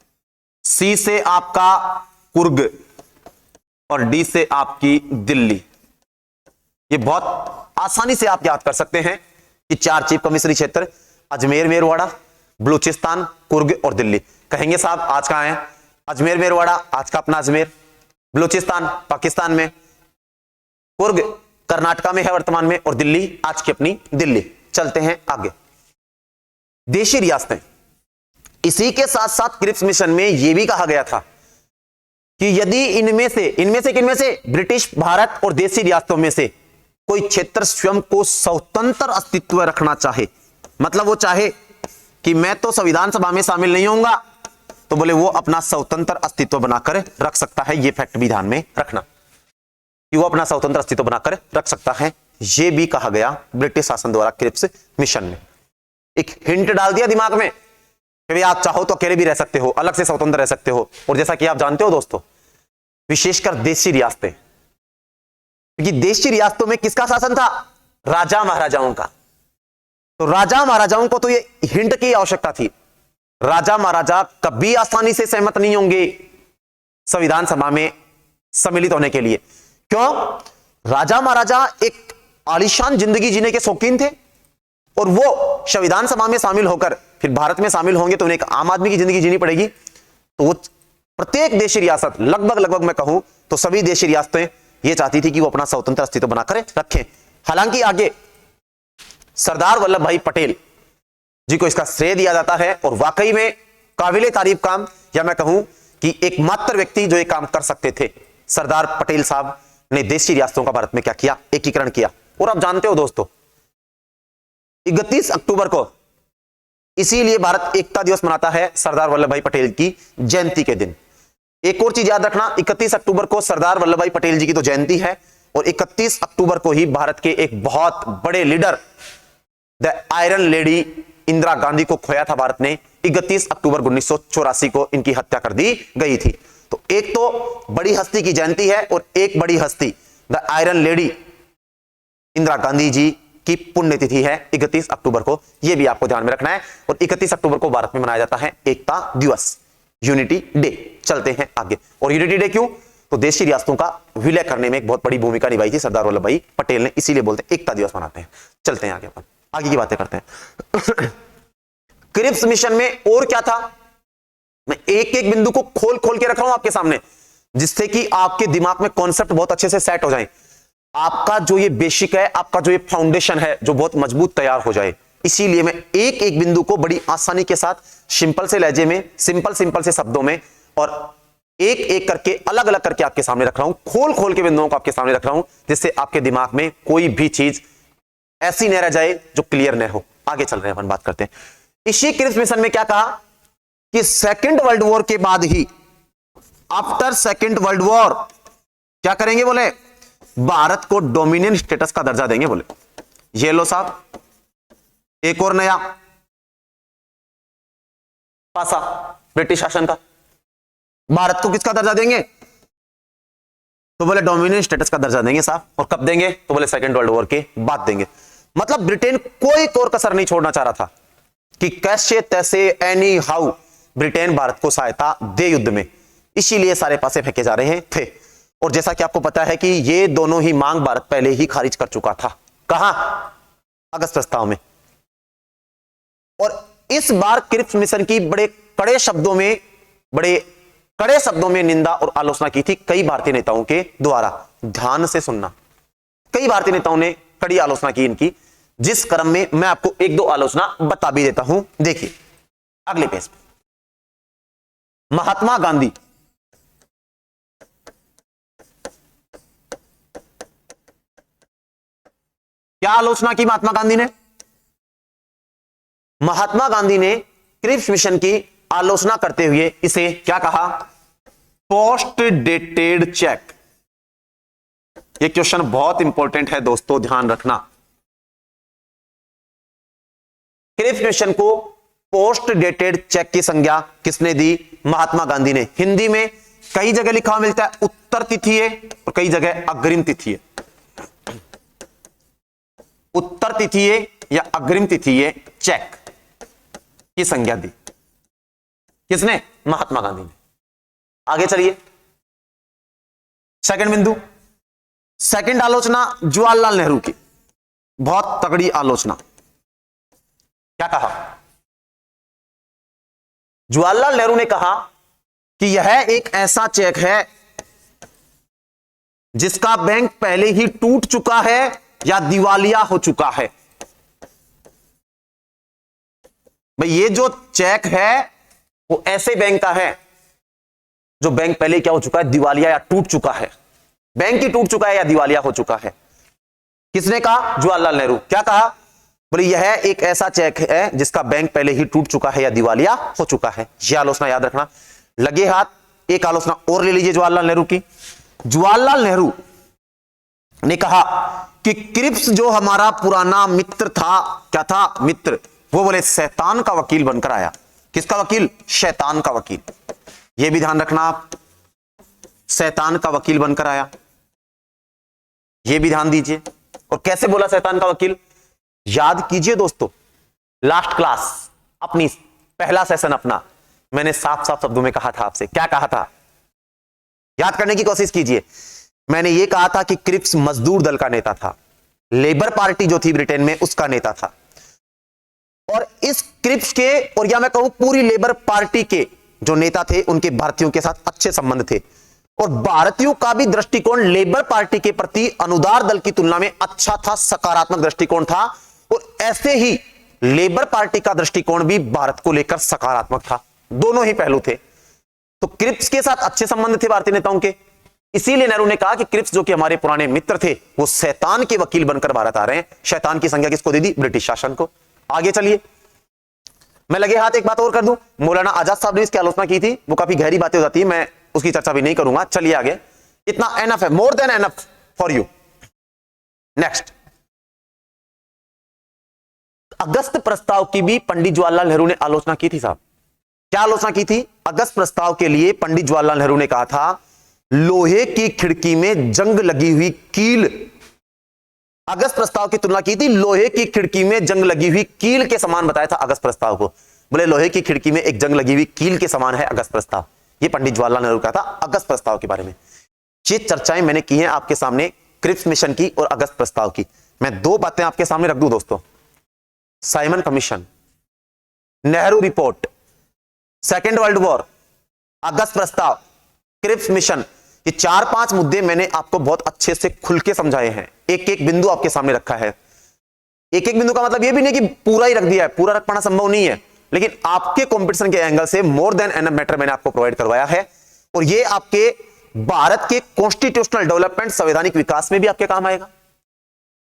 सी से आपका कुर्ग, और डी से आपकी दिल्ली। ये बहुत आसानी से आप याद कर सकते हैं कि 4 चीफ कमिश्नरी क्षेत्र, अजमेर मेरवाड़ा, बलूचिस्तान, कुर्ग और दिल्ली। कहेंगे साहब आज कहां है? अजमेर मेरवाड़ा आज का अपना अजमेर, बलूचिस्तान पाकिस्तान में, कुर्ग कर्नाटका में है वर्तमान में, और दिल्ली आज की अपनी दिल्ली। चलते हैं आगे। देशी रियासतें, इसी के साथ साथ क्रिप्स मिशन में यह भी कहा गया था कि यदि इनमें से ब्रिटिश भारत और देशी रियासतों में से कोई क्षेत्र स्वयं को स्वतंत्र अस्तित्व रखना चाहे, मतलब वो चाहे कि मैं तो संविधान सभा में शामिल नहीं होऊंगा, तो बोले वो अपना स्वतंत्र अस्तित्व बनाकर रख सकता है। ये फैक्ट भी ध्यान में रखना कि वो अपना स्वतंत्र अस्तित्व बनाकर रख सकता है। ये भी कहा गया ब्रिटिश शासन द्वारा क्रिप्स मिशन में। एक हिंट डाल दिया दिमाग में कि आप चाहो तो अकेले भी रह सकते हो, अलग से स्वतंत्र रह सकते हो। और जैसा कि आप जानते हो दोस्तों, विशेषकर देशी रियासतें, क्योंकि देशी रियासतों में किसका शासन था? राजा महाराजाओं का। तो राजा महाराजाओं को तो ये हिंट की आवश्यकता थी। राजा महाराजा कभी आसानी से सहमत नहीं होंगे संविधान सभा में सम्मिलित होने के लिए। क्यों? राजा महाराजा एक आलीशान जिंदगी जीने के शौकीन थे, और वो संविधान सभा में शामिल होकर फिर भारत में शामिल होंगे तो उन्हें एक आम आदमी की जिंदगी जीनी पड़ेगी। तो वो प्रत्येक देशी रियासत, लगभग मैं कहूं तो सभी देशी रियासतें ये चाहती थी कि वो अपना स्वतंत्र अस्तित्व बनाकर रखें। हालांकि आगे सरदार वल्लभ भाई पटेल जी को इसका श्रेय दिया जाता है, और वाकई में काबिले तारीफ काम, या मैं कहूं कि एकमात्र व्यक्ति जो ये काम कर सकते थे, सरदार पटेल साहब ने देशी रियासतों का भारत में क्या किया? एकीकरण किया। और आप जानते हो दोस्तों, 31 अक्टूबर को इसीलिए भारत एकता दिवस मनाता है सरदार वल्लभ भाई पटेल की जयंती के दिन। एक और चीज याद रखना, 31 अक्टूबर को सरदार वल्लभ भाई पटेल जी की तो जयंती है और 31 अक्टूबर को ही भारत के एक बहुत बड़े leader the iron lady Indira Gandhi को खोया था भारत ने। 31 अक्टूबर 1984 को इनकी हत्या कर दी गई थी। तो एक तो बड़ी हस्ती की जयंती है और एक बड़ी हस्ती the iron lady Indira Gandhi ji की पुण्यतिथि है 31 अक्टूबर को, यह भी आपको ध्यान में रखना है। और 31 अक्टूबर को भारत में मनाया जाता है एकता दिवस, यूनिटी डे। चलते हैं आगे। और यूनिटी डे क्यों? तो देश की रियासतों का विलय करने में एक बहुत बड़ी भूमिका निभाई थी सरदार वल्लभ भाई पटेल ने, इसीलिए बोलते हैं एकता दिवस मनाते हैं। चलते हैं आगे, अपन आगे की बातें करते हैं। क्रिप्स मिशन में और क्या था, मैं एक एक बिंदु को खोल खोल के रख रहा हूं आपके सामने, जिससे कि आपके दिमाग में कॉन्सेप्ट बहुत अच्छे से सेट हो जाए। आपका जो ये बेसिक है, आपका जो ये फाउंडेशन है, जो बहुत मजबूत तैयार हो जाए। इसीलिए मैं एक एक बिंदु को बड़ी आसानी के साथ सिंपल से लहजे में, सिंपल से शब्दों में और एक एक करके अलग अलग करके आपके सामने रख रहा हूं, खोल खोल के बिंदुओं को आपके सामने रख रहा हूं, जिससे आपके दिमाग में कोई भी चीज ऐसी न रह जाए जो क्लियर न हो। आगे चल रहे हैं, अपन बात करते हैं। इसी क्रिप्स मिशन में क्या कहा कि सेकेंड वर्ल्ड वॉर के बाद ही, आफ्टर सेकेंड वर्ल्ड वॉर क्या करेंगे, बोले भारत को डोमिनियन स्टेटस का दर्जा देंगे। बोले ये लो साहब, एक और नया पासा ब्रिटिश शासन का, भारत को किसका दर्जा देंगे, तो बोले डोमिनियन स्टेटस का दर्जा देंगे साहब। और कब देंगे, तो बोले सेकेंड वर्ल्ड वॉर के बाद देंगे। मतलब ब्रिटेन कोई कोर कसर नहीं छोड़ना चाह रहा था कि कैसे तैसे एनी हाउ ब्रिटेन भारत को सहायता दे युद्ध में, इसीलिए सारे पासे फेंके जा रहे थे। और जैसा कि आपको पता है कि ये दोनों ही मांग भारत पहले ही खारिज कर चुका था। कहां, अगस्त प्रस्ताव में। और इस बार क्रिप्स मिशन की बड़े कड़े शब्दों में निंदा और आलोचना की थी कई भारतीय नेताओं के द्वारा। ध्यान से सुनना, कई भारतीय नेताओं ने कड़ी आलोचना की इनकी, जिस क्रम में मैं आपको एक दो आलोचना बता भी देता हूं। देखिए अगले पेज पे, महात्मा गांधी क्या आलोचना की महात्मा गांधी ने? महात्मा गांधी ने क्रिप्स मिशन की आलोचना करते हुए इसे क्या कहा, पोस्ट डेटेड चेक। यह क्वेश्चन बहुत इंपॉर्टेंट है दोस्तों, ध्यान रखना। क्रिप्स मिशन को पोस्ट डेटेड चेक की संज्ञा किसने दी, महात्मा गांधी ने। हिंदी में कई जगह लिखा मिलता है उत्तर तिथि है और कई जगह अग्रिम तिथि है। उत्तर तिथि या अग्रिम तिथि चेक की संज्ञा दी किसने, महात्मा गांधी ने। आगे चलिए, सेकंड बिंदु, सेकंड आलोचना जवाहरलाल नेहरू की, बहुत तगड़ी आलोचना। क्या कहा, जवाहरलाल नेहरू ने कहा कि यह एक ऐसा चेक है जिसका बैंक पहले ही टूट चुका है या दिवालिया हो चुका है। भाई ये जो चेक है वो ऐसे बैंक का है जो बैंक पहले क्या हो चुका है, दिवालिया या टूट चुका है। बैंक ही टूट चुका है या दिवालिया हो चुका है। किसने कहा, जवाहरलाल नेहरू। क्या कहा, बोले यह एक ऐसा चेक है जिसका बैंक पहले ही टूट चुका है या दिवालिया हो चुका है। यह आलोचना याद रखना। लगे हाथ, एक आलोचना और ले लीजिए जवाहरलाल नेहरू की। जवाहरलाल नेहरू ने कहा कि क्रिप्स जो हमारा पुराना मित्र था, क्या था मित्र, वो बोले शैतान का वकील बनकर आया। किसका वकील, शैतान का वकील। यह भी ध्यान रखना आप, शैतान का वकील बनकर आया, यह भी ध्यान दीजिए। और कैसे बोला शैतान का वकील, याद कीजिए दोस्तों, लास्ट क्लास अपनी, पहला सेशन अपना, मैंने साफ साफ शब्दों में कहा था आपसे। क्या कहा था, याद करने की कोशिश कीजिए। मैंने यह कहा था कि क्रिप्स मजदूर दल का नेता था, लेबर पार्टी जो थी ब्रिटेन में उसका नेता था। और इस क्रिप्स के, और या मैं कहूं पूरी लेबर पार्टी के जो नेता थे, उनके भारतीयों के साथ अच्छे संबंध थे। और भारतीयों का भी दृष्टिकोण लेबर पार्टी के प्रति अनुदार दल की तुलना में अच्छा था, सकारात्मक दृष्टिकोण था। और ऐसे ही लेबर पार्टी का दृष्टिकोण भी भारत को लेकर सकारात्मक था। दोनों ही पहलू थे। तो क्रिप्स के साथ अच्छे संबंध थे भारतीय नेताओं के। इसीलिए नेहरू ने कहा कि क्रिप्स जो कि हमारे पुराने मित्र थे, वो शैतान के वकील बनकर भारत आ रहे हैं। शैतान की संज्ञा किसको दे दी, ब्रिटिश शासन को। आगे चलिए, मैं लगे हाथ एक बात और कर दूं, मौलाना आजाद साहब ने इसकी आलोचना की थी, वो काफी गहरी बातें हो जाती है, मैं उसकी चर्चा भी नहीं करूंगा। चलिए आगे, इतना एनफ है, more than enough for you. Next, अगस्त प्रस्ताव की भी पंडित जवाहरलाल नेहरू ने आलोचना की थी साहब। क्या आलोचना की थी? अगस्त प्रस्ताव के लिए पंडित जवाहरलाल नेहरू ने कहा था लोहे की खिड़की में जंग लगी हुई कील। अगस्त प्रस्ताव की तुलना की थी लोहे की खिड़की में जंग लगी हुई कील के समान बताया था अगस्त प्रस्ताव को। बोले लोहे की खिड़की में एक जंग लगी हुई कील के समान है अगस्त प्रस्ताव। ये पंडित जवाहरलाल नेहरू का था अगस्त प्रस्ताव के बारे में। ये चर्चाएं मैंने की हैं आपके सामने, क्रिप्स मिशन की और अगस्त प्रस्ताव की। मैं दो बातें आपके सामने रख दूं दोस्तों, Simon commission, Nehru report, second world war, अगस्त प्रस्ताव, क्रिप्स मिशन, ये 4-5 मुद्दे मैंने आपको बहुत अच्छे से खुल के समझाए हैं। एक एक बिंदु आपके सामने रखा है। एक एक बिंदु का मतलब ये भी नहीं कि पूरा ही रख दिया है, पूरा रख पाना संभव नहीं है, लेकिन आपके कंपटीशन के एंगल से मोर देन एनफ मैटर मैंने आपको प्रोवाइड करवाया है। और ये आपके भारत के कॉन्स्टिट्यूशनल डेवलपमेंट, संवैधानिक विकास में भी आपके काम आएगा,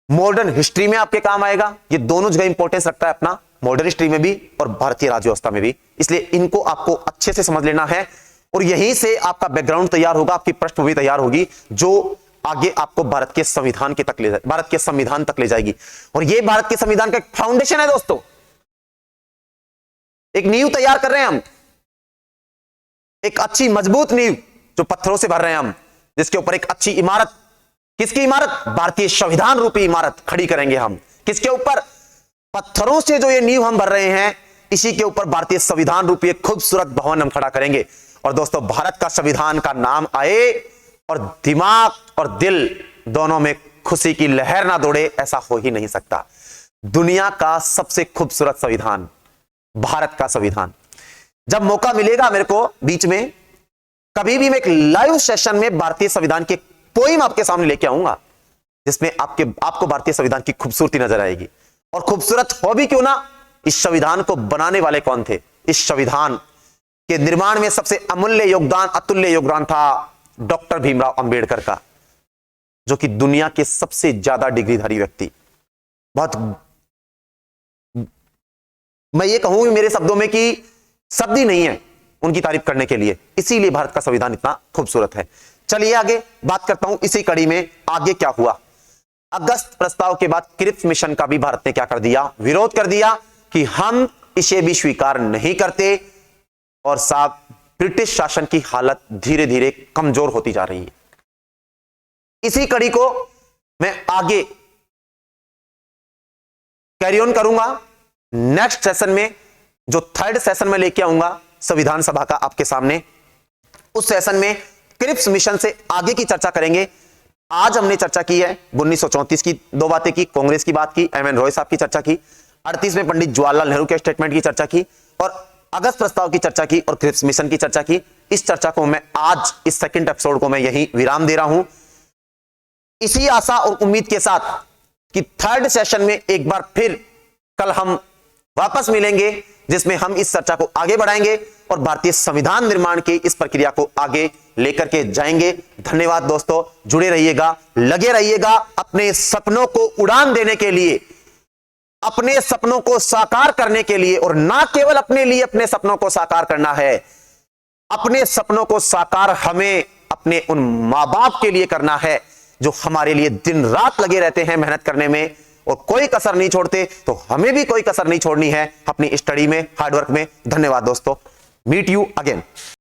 मॉडर्न हिस्ट्री में आपके काम आएगा। ये दोनों जगह इंपॉर्टेंस रखता है अपना, मॉडर्न हिस्ट्री में भी और भारतीय राज्य व्यवस्था में भी। इसलिए इनको आपको अच्छे से समझ लेना है और यहीं से आपका बैकग्राउंड तैयार होगा, आपकी पृष्ठभूमि तैयार होगी, जो आगे आपको भारत के संविधान के तक ले जाए, भारत के संविधान तक ले जाएगी। और ये भारत के संविधान का एक फाउंडेशन है दोस्तों, एक नींव तैयार कर रहे हैं हम, एक अच्छी मजबूत नींव जो पत्थरों से भर रहे हैं हम, जिसके ऊपर एक अच्छी इमारत, किसकी इमारत? भारतीय संविधान रूपी इमारत खड़ी करेंगे हम। किसके ऊपर? पत्थरों से जो ये नींव हम भर रहे हैं, इसी के ऊपर भारतीय संविधान रूपी एक खूबसूरत भवन हम खड़ा करेंगे। और दोस्तों, भारत का संविधान का नाम आए और दिमाग और दिल दोनों में खुशी की लहर ना दौड़े, ऐसा हो ही नहीं सकता। दुनिया का सबसे खूबसूरत संविधान, भारत का संविधान। जब मौका मिलेगा मेरे को बीच में कभी भी, मैं एक लाइव सेशन में भारतीय संविधान के पोइम आपके सामने लेके आऊंगा, जिसमें आपको भारतीय संविधान की खूबसूरती नजर आएगी। और खूबसूरत हो भी क्यों ना, इस संविधान को बनाने वाले कौन थे? इस संविधान के निर्माण में सबसे अमूल्य योगदान, अतुल्य योगदान था डॉक्टर भीमराव अंबेडकर का, जो कि दुनिया के सबसे ज्यादा डिग्रीधारी व्यक्ति। बहुत, मैं ये कहूं मेरे शब्दों में कि शब्द ही नहीं है उनकी तारीफ करने के लिए, इसीलिए भारत का संविधान इतना खूबसूरत है। चलिए आगे बात करता हूं, इसी कड़ी में आगे क्या हुआ। अगस्त प्रस्ताव के बाद क्रिप्स मिशन का भी भारत ने क्या कर दिया? विरोध कर दिया कि हम इसे भी स्वीकार नहीं करते। और साहब, ब्रिटिश शासन की हालत धीरे धीरे कमजोर होती जा रही है। इसी कड़ी को मैं आगे कैरी ऑन करूंगा नेक्स्ट सेशन में, जो थर्ड सेशन में लेके आऊंगा संविधान सभा का आपके सामने। उस सेशन में क्रिप्स मिशन से आगे की चर्चा करेंगे। आज हमने चर्चा की है 1934 की दो बातें की, कांग्रेस की बात की, एम एन रॉय साहब की चर्चा की, 38 में पंडित जवाहरलाल नेहरू के स्टेटमेंट की चर्चा की, और अगस्त प्रस्ताव की चर्चा की, और क्रिप्स मिशन की चर्चा की। इस चर्चा को मैं आज, इस सेकंड एपिसोड को मैं यही विराम दे रहा हूं, इसी आशा और उम्मीद के साथ कि थर्ड सेशन में एक बार फिर कल हम वापस मिलेंगे, जिसमें हम इस चर्चा को आगे बढ़ाएंगे और भारतीय संविधान निर्माण की इस प्रक्रिया को आगे लेकर के जाएंगे। धन्यवाद दोस्तों, जुड़े रहिएगा, लगे रहिएगा अपने सपनों को उड़ान देने के लिए, अपने सपनों को साकार करने के लिए। और ना केवल अपने लिए अपने सपनों को साकार करना है, अपने सपनों को साकार हमें अपने उन मां बाप के लिए करना है जो हमारे लिए दिन रात लगे रहते हैं मेहनत करने में और कोई कसर नहीं छोड़ते। तो हमें भी कोई कसर नहीं छोड़नी है अपनी स्टडी में, हार्डवर्क में। धन्यवाद दोस्तों, मीट यू अगेन।